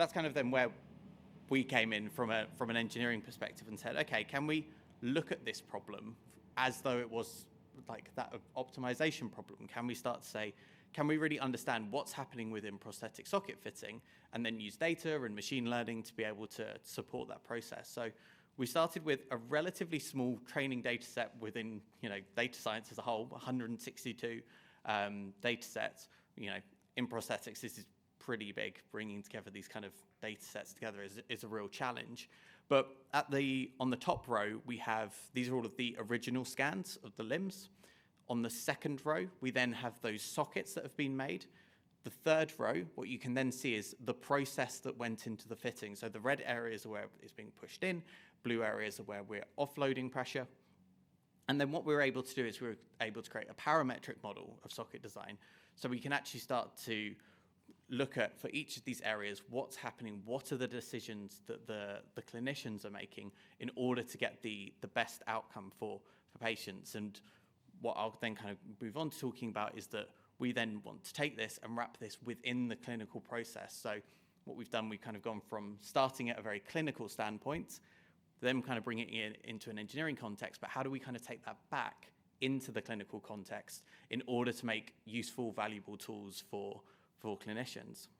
that's kind of then where we came in from an engineering perspective and said, okay, can we look at this problem as though it was like that optimization problem? Can we start to say, can we really understand what's happening within prosthetic socket fitting, and then use data and machine learning to be able to support that process? So we started with a relatively small training data set within, data science as a whole, 162 data sets. In prosthetics, this is pretty big. Bringing together these kind of data sets together is a real challenge. But on the top row, we have, these are all of the original scans of the limbs. On the second row, we then have those sockets that have been made. The third row, what you can then see is the process that went into the fitting. So the red areas are where it's being pushed in, blue areas are where we're offloading pressure. And then what we're able to do is we're able to create a parametric model of socket design. So we can actually start to look at, for each of these areas, what's happening, what are the decisions that the clinicians are making in order to get the best outcome for patients. And what I'll then kind of move on to talking about is that we then want to take this and wrap this within the clinical process. So what we've done, we've kind of gone from starting at a very clinical standpoint, then kind of bringing it into an engineering context, but how do we kind of take that back into the clinical context in order to make useful, valuable tools for clinicians?